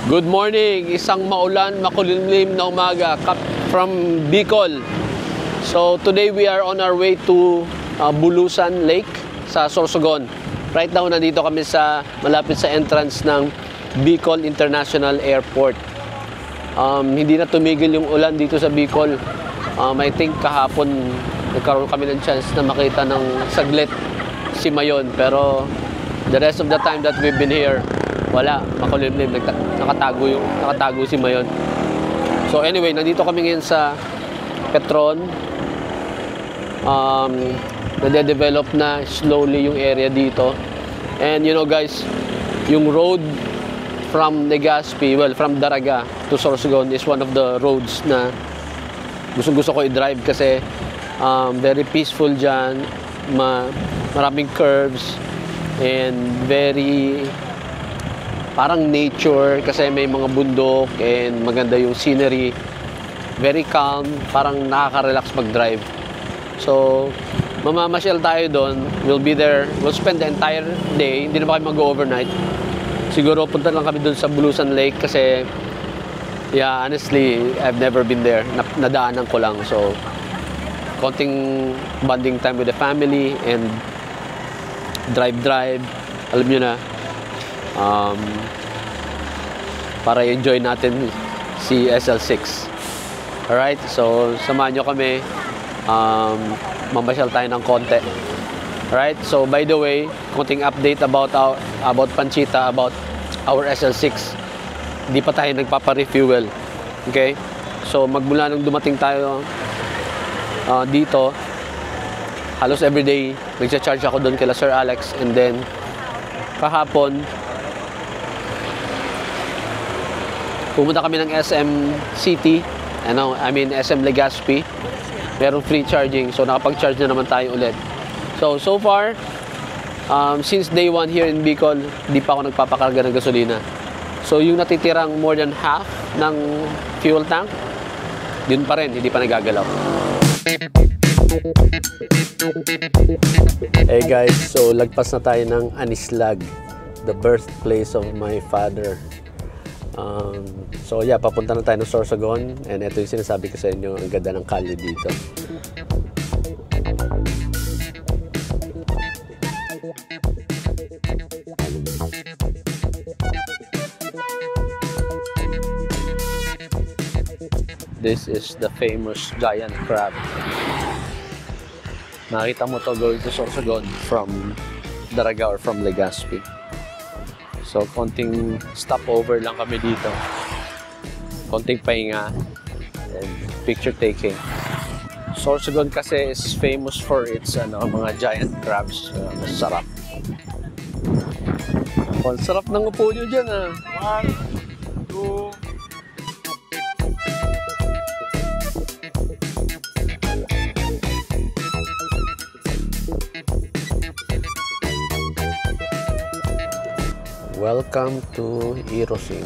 Good morning, isang maulan, makulimlim na umaga from Bicol. So today we are on our way to Bulusan Lake sa Sorsogon. Right now nandito kami sa malapit sa entrance ng Bicol International Airport. Hindi na tumigil yung ulan dito sa Bicol. I think kahapon nagkaroon kami ng chance na makita ng saglit si Mayon, pero the rest of the time that we've been here, wala, makulimlim, nakatago si Mayon. So anyway, nandito kami ngayon sa Petron. Nade-develop na slowly yung area dito. And you know guys, yung road from Legazpi, well, from Daraga to Sorsogon is one of the roads na gusto ko i-drive kasi very peaceful dyan, maraming curves, and very parang nature kasi may mga bundok and maganda yung scenery, very calm, parang nakaka-relax mag-drive. So mamamasyal tayo doon, we'll be there, we'll spend the entire day, hindi na ba kayo mag-overnight. Siguro punta lang kami doon sa Bulusan Lake kasi yeah, honestly, I've never been there, nadaanan ko lang. So konting bonding time with the family and drive, alam nyo na, para enjoy natin si SL6. Alright, so samahan nyo kami, mamasyal tayo ng konti. Alright, so by the way, konting update about Panchita, about our SL6. Hindi pa tayo nagpapa-refuel. Okay, so magmula nung dumating tayo dito, halos everyday nagcha-charge ako doon kila Sir Alex, and then kahapon pumunta kami ng SM City, SM Legazpi, merong free charging, so nakapag-charge na naman tayo ulit. So far, since day 1 here in Bicol, di pa ako nagpapakarga ng gasolina. So yung natitirang more than half ng fuel tank, yun pa rin, hindi pa nagagalaw. Hey guys, so lagpas na tayo ng Anislag, the birthplace of my father. So yeah, papunta na tayo ng Sorsogon, and ito yung sinasabi ko sa inyo, ang ganda ng kalye dito. This is the famous giant crab. Nakita mo to going to Sorsogon from Daraga or from Legazpi. So, konting stopover lang kami dito. Konting pahinga and picture taking. Sorsogon kasi is famous for its mga giant crabs. Masarap. Ang sarap ng upo nyo dyan, ah. 1, 2... Welcome to Irosin.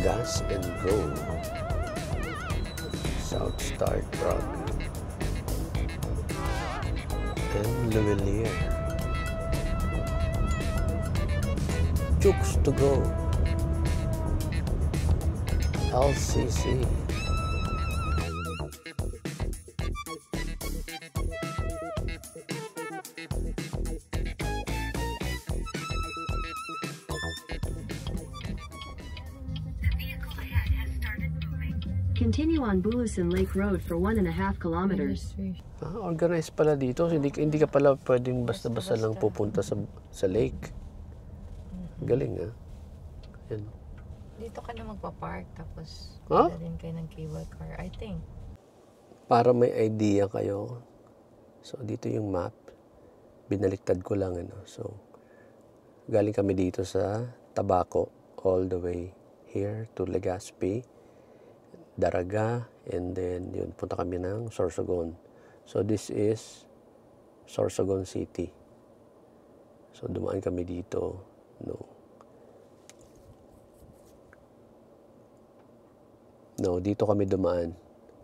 Gas and Go. South Star Drug. And Luwelier. Chooks to Go. LCC. Continue on Bulusan Lake Road for 1.5 kilometers. Organized pala dito. Hindi ka pala pwedeng basta-basta lang pupunta sa lake. Galing, ah. Yan. Dito ka na magpa-park, tapos din kayo ng cable car, I think. Para may idea kayo. So, dito yung map. Binaliktad ko lang, So, galing kami dito sa Tabaco all the way here to Legazpi, Daraga, and then yun, punta kami ng Sorsogon. So this is Sorsogon City. So dumaan kami dito, dito kami dumaan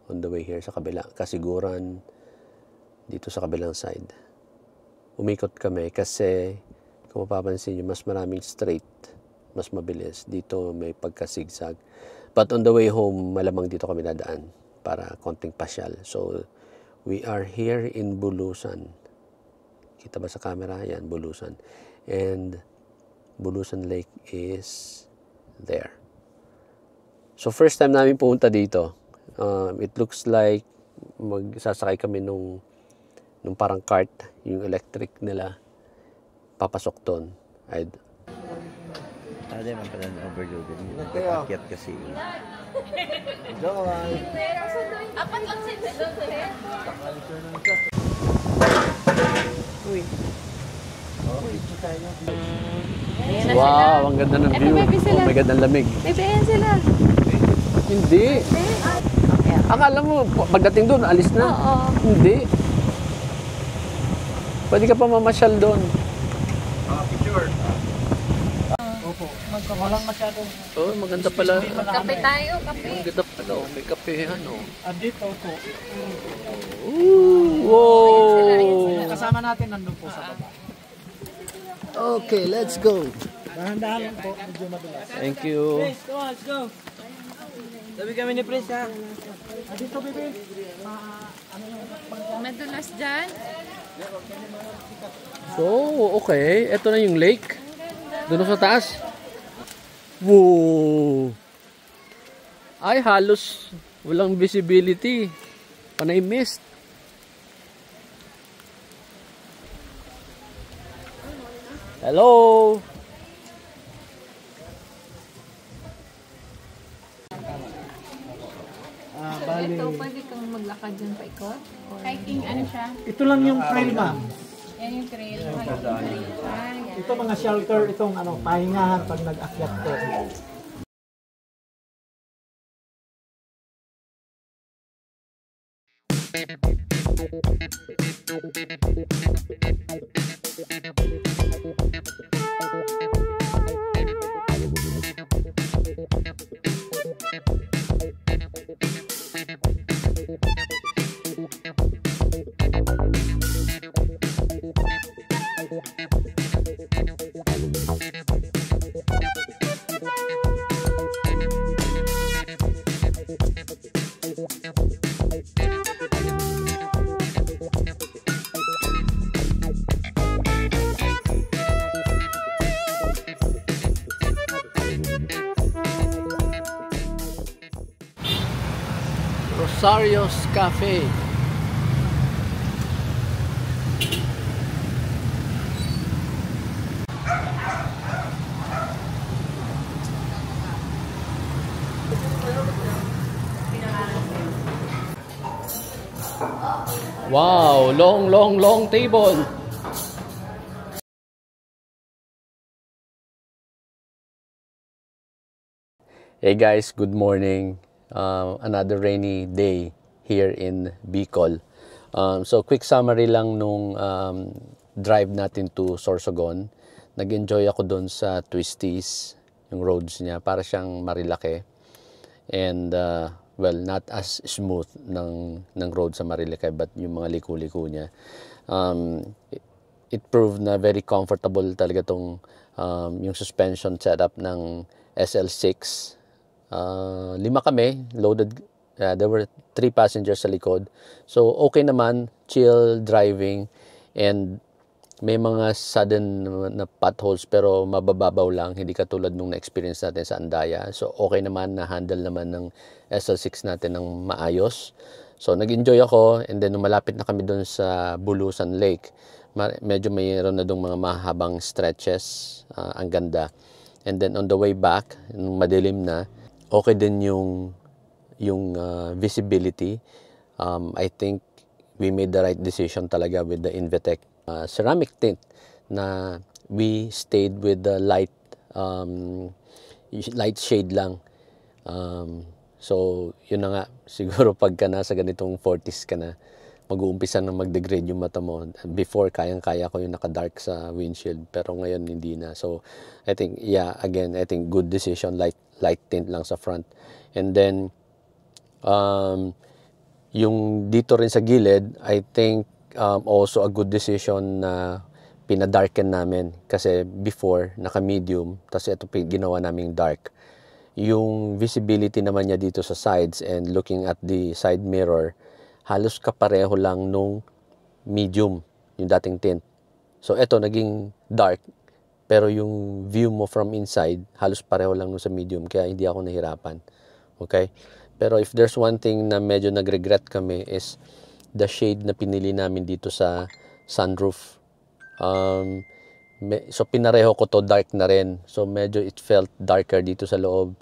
on the way here sa kabila, Kasiguran, dito sa kabilang side. Umikot kami kasi Kung mapapansin nyo, mas maraming straight, mas mabilis. Dito may pagka-zigzag. But on the way home, malamang dito kami dadaan para konting pasyal. So, we are here in Bulusan. Kita ba sa camera? Yan, Bulusan. And Bulusan Lake is there. So, first time namin pumunta dito. It looks like magsasakay kami nung parang cart, yung electric nila, papasok doon. Hindi man pala overloaded. Akyat kasi. Apat lang sila. Uy. Wow, ang ganda ng view. Oh my God, ang lamig. May bayan sila. Hindi. Akala mo, pagdating doon, alis na? Oo. Hindi. Pwede ka pa mamasyal doon. Picture. Opo. Walang masyadong. Oh, maganda pala. Kape tayo, kape. Ang ganda pala. Oh, may kape, ano. Dito po. Ooh, wow. Kasama natin nandun po sa baba. Okay, let's go. Dahan-dahan lang po. Medyo madulas. Thank you. Prince, go, let's go. Sabi kami ni Prince ha. Dito, bebe. Madulas dyan. So, okay. Ito na yung lake. Doon sa taas. Wow. Ay, halos walang visibility. Panay mist. Hello. Bali. Ito, pwede kang maglakad dyan pa ikot? Hiking, ano siya? Ito lang yung trail, ma'am. Yan yung trail. Hiking trail siya. Yan. Ito mga shelter, itong pahingahan pag nag-akyat ko. Rosario's Cafe. Wow, long table. Hey guys, good morning. Another rainy day here in Bicol. So quick summary lang nung drive natin to Sorsogon. Nag-enjoy ako doon sa Twisties, yung roads niya, para siyang Marilake. And well, not as smooth ng road sa Marilake, but yung mga liku-liku niya. It proved na very comfortable talaga tong yung suspension setup ng SL6. 5 kami, loaded. There were 3 passengers sa likod. So, okay naman, chill driving. And may mga sudden na potholes pero mabababaw lang. Hindi katulad nung na-experience natin sa Andaya. So, okay naman, na-handle naman ng SL6 natin ng maayos. So, nag-enjoy ako. And then, nung malapit na kami dun sa Bulusan Lake, medyo mayroon na dong mga mahabang stretches. Ang ganda. And then, on the way back, nung madilim na, okay din yung visibility. I think we made the right decision talaga with the Invitec ceramic tint na we stayed with the light shade lang. So, yun na nga. Siguro pagka nasa ganitong 40s ka na, mag-uumpisa na mag-degrade yung mata mo. Before, kayang-kaya ko yung naka-dark sa windshield. Pero ngayon, hindi na. So, I think, yeah, again, I think good decision, light tint lang sa front. And then, yung dito rin sa gilid, I think also a good decision na pinadarken namin. Kasi before, naka-medium, tapos ito ginawa naming dark. Yung visibility naman niya dito sa sides and looking at the side mirror, halos kapareho lang nung medium, yung dating tint. So ito naging dark, pero yung view mo from inside, halos pareho lang nung sa medium, kaya hindi ako nahirapan. Okay? Pero if there's one thing na medyo nag-regret kami is the shade na pinili namin dito sa sunroof. So pinareho ko to dark na rin. So medyo it felt darker dito sa loob.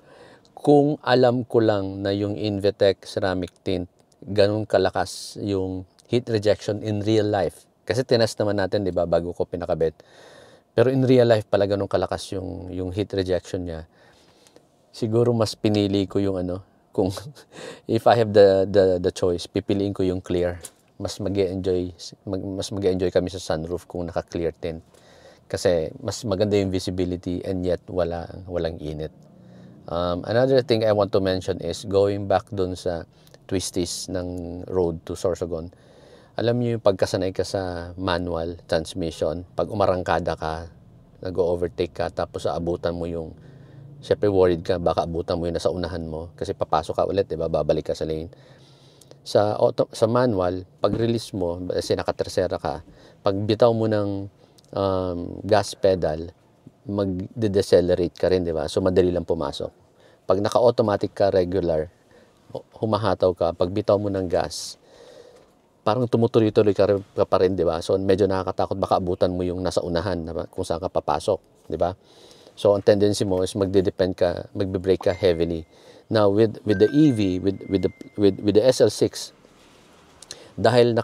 Kung alam ko lang na yung Invitec ceramic tint, ganun kalakas yung heat rejection in real life. Kasi tinest naman natin, di ba, bago ko pinakabit. Pero in real life pala ganun kalakas yung heat rejection niya. Siguro mas pinili ko yung kung if I have the choice, pipiliin ko yung clear. Mas mag-enjoy kami sa sunroof kung naka-clear tint. Kasi mas maganda yung visibility and yet walang init. Another thing I want to mention is going back dun sa twisties ng road to Sorsogon. Alam niyo yung pagkasanay ka sa manual transmission, pag umarangkada ka, nag-overtake ka, tapos aabutan mo yung, syempre worried ka, baka abutan mo yung nasa unahan mo, kasi papasok ka ulit, diba? Babalik ka sa lane. Sa manual, pag release mo, kasi nakatersera ka, pag bitaw mo ng gas pedal, mag-decelerate ka rin, diba? So madali lang pumasok. Pag naka-automatic ka, regular, humahataw ka, pag bitaw mo ng gas, parang tumutuloy-tuloy ka pa rin, diba? So medyo nakakatakot, baka abutan mo yung nasa unahan, diba? Kung saan ka papasok, diba? So ang tendency mo is magbe-brake ka heavily. Now with the EV, with the SL6, dahil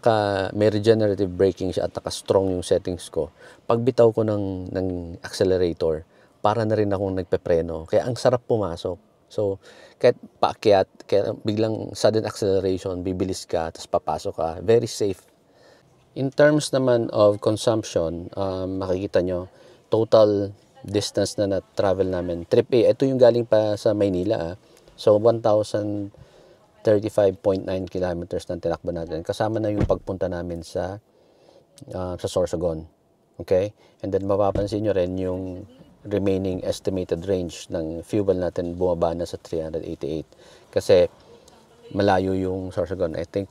may regenerative braking siya at naka-strong yung settings ko, pagbitaw ko ng accelerator, para na rin akong nagpepreno. Kaya ang sarap pumasok. So, kahit paakyat, kaya biglang sudden acceleration, bibilis ka, tapos papasok ka. Very safe. In terms naman of consumption, makikita nyo, total distance na na-travel namin. Trip A, ito yung galing pa sa Maynila. So, 1,035.9 kilometers na tinakbo natin. Kasama na yung pagpunta namin sa Sorsogon. Okay? And then, mapapansin nyo rin yung remaining estimated range ng fuel natin bumaba na sa 388. Kasi, malayo yung Sorsogon. I think,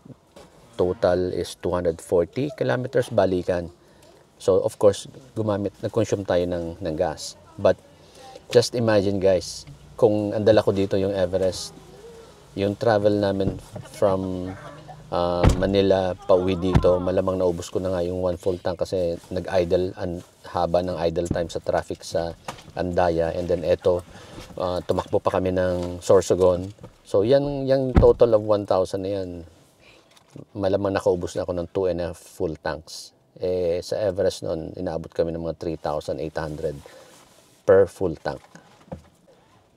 total is 240 kilometers balikan. So, of course, nag-consume tayo ng gas. But, just imagine guys, kung andala ko dito yung Everest, yung travel namin from Manila pauwi dito, malamang naubos ko na nga yung 1 full tank kasi nag-idle, haba ng idle time sa traffic sa Andaya. And then eto, tumakbo pa kami ng Sorsogon. So yung total of 1,000 na yan, malamang nakaubos na ako ng 2.5 full tanks. Sa Everest noon, inaabot kami ng mga 3,800 per full tank.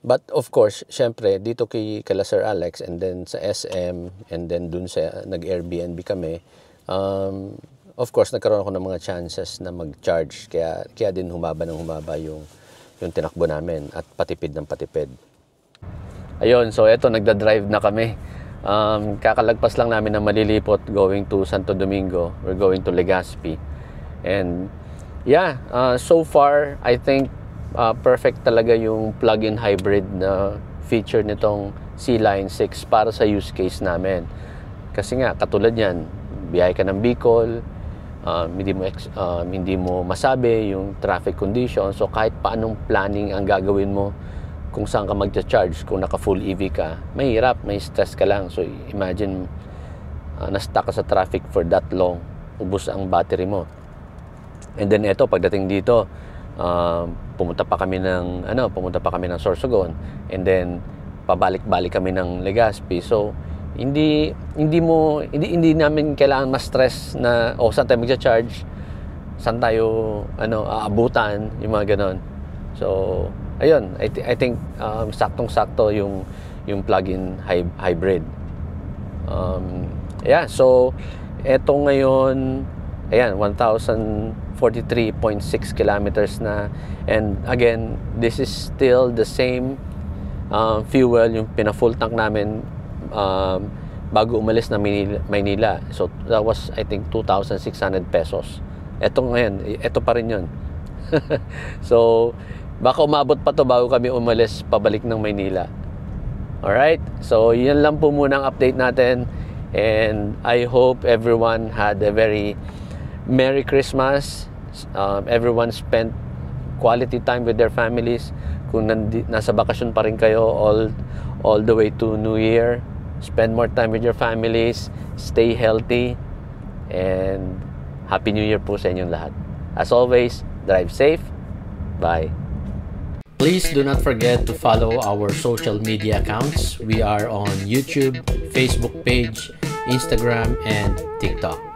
But of course, syempre, dito kala Sir Alex and then sa SM and then dun sa nag-Airbnb kami, of course, nagkaroon ako ng mga chances na mag-charge. Kaya din humaba yung tinakbo namin at patipid ng patipid. Ayun, so eto, nagda-drive na kami. Kakalagpas lang namin na Malilipot going to Santo Domingo. We're going to Legazpi. And yeah, so far, I think perfect talaga yung plug-in hybrid na feature nitong C-Line 6 para sa use case namin. Kasi nga, katulad yan, biyahe ka ng Bicol, hindi mo masabi yung traffic condition. So kahit paanong planning ang gagawin mo kung saan ka magcha-charge, kung naka-full EV ka, mahirap, may stress ka lang. So imagine, na-stuck ka sa traffic for that long, ubos ang battery mo. And then eto, pagdating dito, pumunta pa kami ng Sorsogon, and then pabalik-balik kami ng Legazpi. So hindi namin kailangan ma-stress na saan tayo magcha-charge, saan tayo aabutan, yung mga ganon. So ayun, I think saktong-sakto yung plug-in hybrid. Yeah, so eto ngayon, ayan, 1,043.6 kilometers na. And again, this is still the same fuel, yung pina-full tank namin bago umalis na Maynila. So that was, I think, 2,600 pesos Eto ngayon, eto pa rin yun. So, baka umabot pa to bago kami umalis pabalik ng Maynila. Alright? So, yan lang po muna ang update natin. And I hope everyone had a very Merry Christmas. Everyone spent quality time with their families. Kung nasa bakasyon pa rin kayo all the way to New Year, spend more time with your families. Stay healthy. And Happy New Year po sa inyong lahat. As always, drive safe. Bye. Please do not forget to follow our social media accounts. We are on YouTube, Facebook page, Instagram, and TikTok.